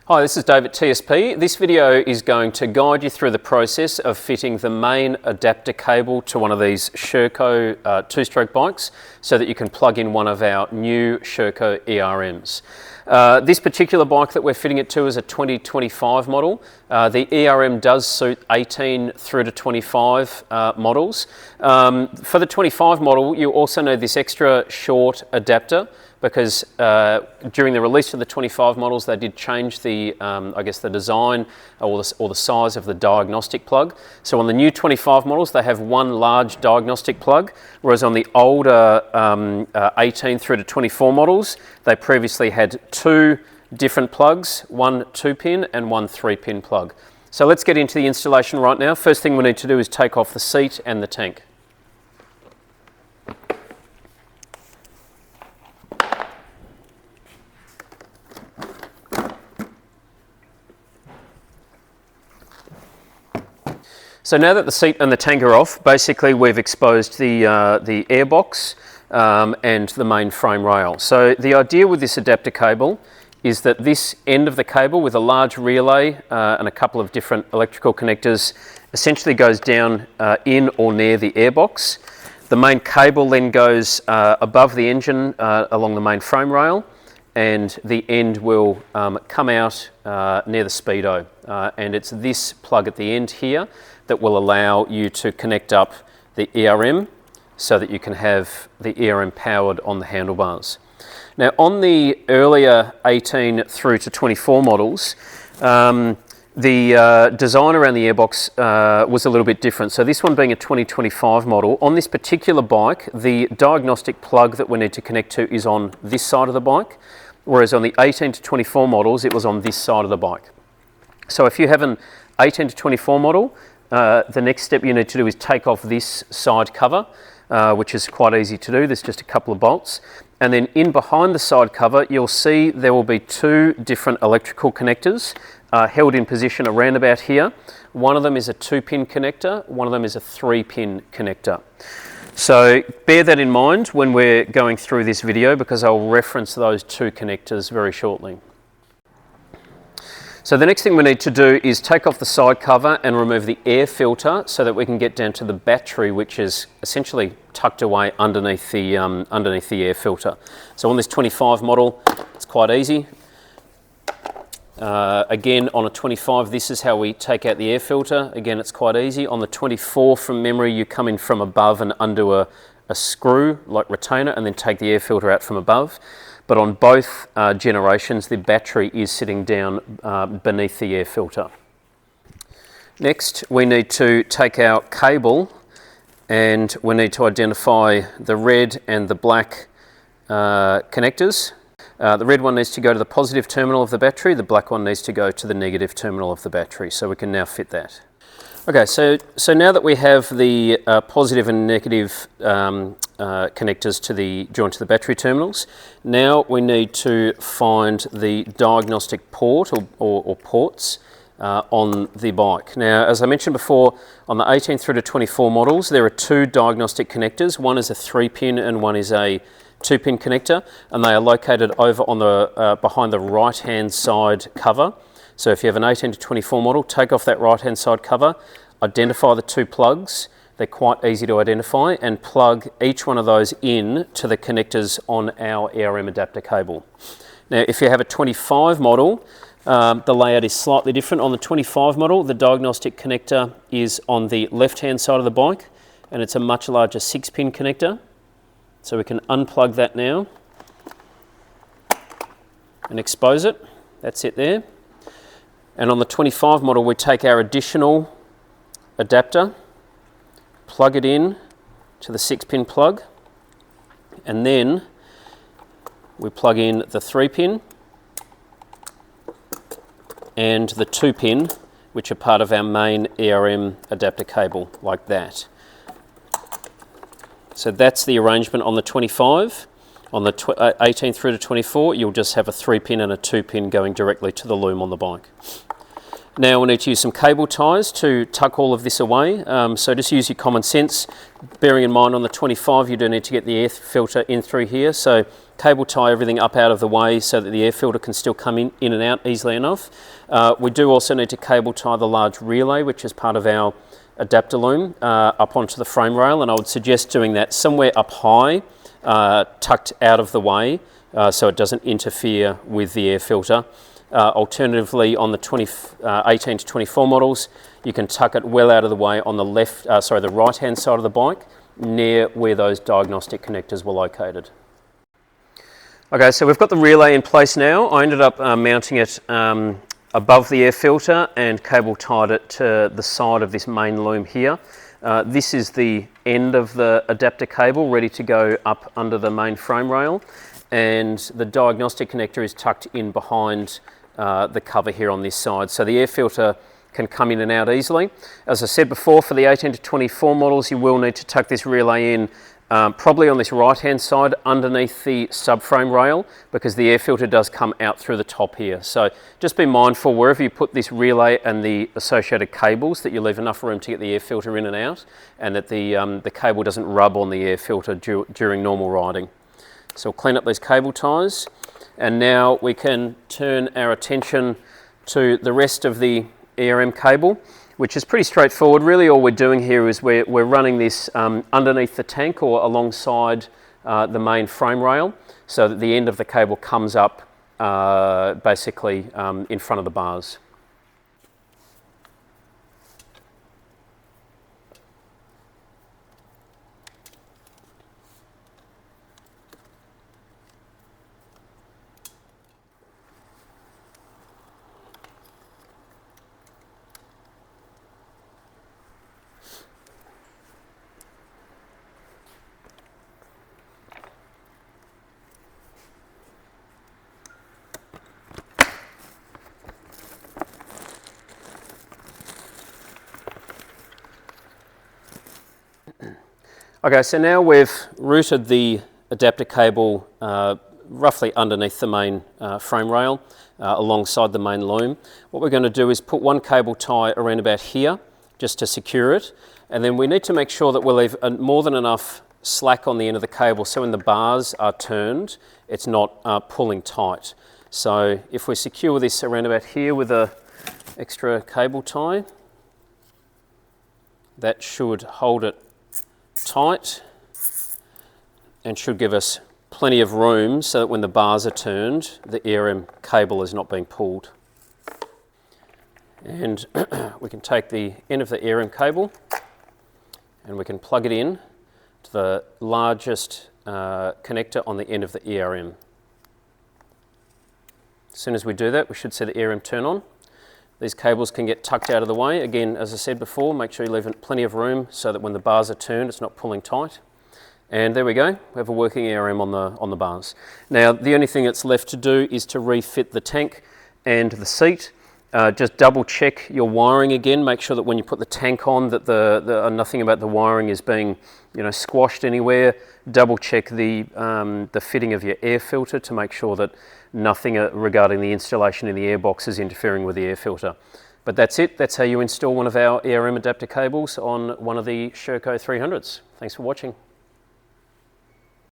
Hi, this is Dave at TSP. This video is going to guide you through the process of fitting the main adapter cable to one of these Sherco two-stroke bikes so that you can plug in one of our new Sherco ERMs. This particular bike that we're fitting it to is a 2025 model. The ERM does suit 18 through to 25 models. For the 25 model, you also need this extra short adapter because during the release of the 25 models, they did change the, I guess, the design or the size of the diagnostic plug. So on the new 25 models, they have one large diagnostic plug, whereas on the older 18 through to 24 models, they previously had two different plugs, one 2-pin and one 3-pin plug. So let's get into the installation right now. First thing we need to do is take off the seat and the tank. So now that the seat and the tank are off, basically we've exposed the airbox and the main frame rail. So the idea with this adapter cable is that this end of the cable with a large relay and a couple of different electrical connectors essentially goes down in or near the airbox. The main cable then goes above the engine along the main frame rail, and the end will come out near the speedo. And it's this plug at the end here that will allow you to connect up the ERM so that you can have the ERM powered on the handlebars. Now on the earlier 18 through to 24 models, the design around the airbox was a little bit different. So this one being a 2025 model, on this particular bike, the diagnostic plug that we need to connect to is on this side of the bike, whereas on the 18 to 24 models, it was on this side of the bike. So if you have an 18 to 24 model, the next step you need to do is take off this side cover, which is quite easy to do. There's just a couple of bolts. And then in behind the side cover, you'll see there will be two different electrical connectors held in position around about here. One of them is a 2-pin connector, one of them is a 3-pin connector. So bear that in mind when we're going through this video, because I'll reference those two connectors very shortly. So the next thing we need to do is take off the side cover and remove the air filter so that we can get down to the battery, which is essentially tucked away underneath the air filter. So on this 25 model, it's quite easy. Again, on a 25, this is how we take out the air filter. Again, it's quite easy. On the 24, from memory, you come in from above and undo a screw, like retainer, and then take the air filter out from above. But on both generations, the battery is sitting down beneath the air filter. Next, we need to take our cable and we need to identify the red and the black connectors. The red one needs to go to the positive terminal of the battery, the black one needs to go to the negative terminal of the battery, so we can now fit that. Okay, so now that we have the positive and negative connectors joined to the battery terminals, now we need to find the diagnostic port or ports on the bike. Now, as I mentioned before, on the 18 through to 24 models, there are two diagnostic connectors. One is a 3-pin and one is a 2-pin connector, and they are located over on the behind the right-hand side cover. So if you have an 18 to 24 model, take off that right-hand side cover, identify the two plugs. They're quite easy to identify, and plug each one of those in to the connectors on our ERM adapter cable. Now, if you have a 25 model, the layout is slightly different. On the 25 model, the diagnostic connector is on the left-hand side of the bike, and it's a much larger 6-pin connector. So we can unplug that now and expose it. That's it there. And on the 25 model, we take our additional adapter, plug it in to the 6-pin plug, and then we plug in the 3-pin and the 2-pin, which are part of our main ERM adapter cable, like that. So that's the arrangement on the 25. On the 18 through to 24, you'll just have a 3-pin and a 2-pin going directly to the loom on the bike. Now we'll need to use some cable ties to tuck all of this away, so just use your common sense. Bearing in mind on the 25 you do need to get the air filter in through here, so cable tie everything up out of the way so that the air filter can still come in and out easily enough. We do also need to cable tie the large relay, which is part of our adapter loom, up onto the frame rail, and I would suggest doing that somewhere up high, tucked out of the way, so it doesn't interfere with the air filter. Alternatively, on the 18 to 24 models, you can tuck it well out of the way on the the right-hand side of the bike, near where those diagnostic connectors were located. Okay, so we've got the relay in place now. I ended up mounting it above the air filter and cable tied it to the side of this main loom here. This is the end of the adapter cable ready to go up under the main frame rail, and the diagnostic connector is tucked in behind the cover here on this side, so the air filter can come in and out easily. As I said before, for the 18 to 24 models, you will need to tuck this relay in probably on this right hand side underneath the subframe rail, because the air filter does come out through the top here. So just be mindful wherever you put this relay and the associated cables that you leave enough room to get the air filter in and out, and that the cable doesn't rub on the air filter during normal riding. So we'll clean up these cable ties, and now we can turn our attention to the rest of the ERM cable, which is pretty straightforward. Really all we're doing here is we're running this underneath the tank or alongside the main frame rail, so that the end of the cable comes up basically in front of the bars. Okay, so now we've routed the adapter cable roughly underneath the main frame rail, alongside the main loom. What we're going to do is put one cable tie around about here, just to secure it, and then we need to make sure that we'll leave more than enough slack on the end of the cable, so when the bars are turned, it's not pulling tight. So if we secure this around about here with an extra cable tie, that should hold it tight and should give us plenty of room so that when the bars are turned, the ERM cable is not being pulled. And we can take the end of the ERM cable and we can plug it in to the largest connector on the end of the ERM. As soon as we do that, we should see the ERM turn on. These cables can get tucked out of the way. Again, as I said before, make sure you leave plenty of room so that when the bars are turned, it's not pulling tight. And there we go, we have a working ERM on the bars. Now, the only thing that's left to do is to refit the tank and the seat. Just double check your wiring again. Make sure that when you put the tank on that nothing about the wiring is being squashed anywhere. Double check the fitting of your air filter to make sure that nothing regarding the installation in the airbox is interfering with the air filter. But that's it. That's how you install one of our ERM adapter cables on one of the Sherco 300s. Thanks for watching.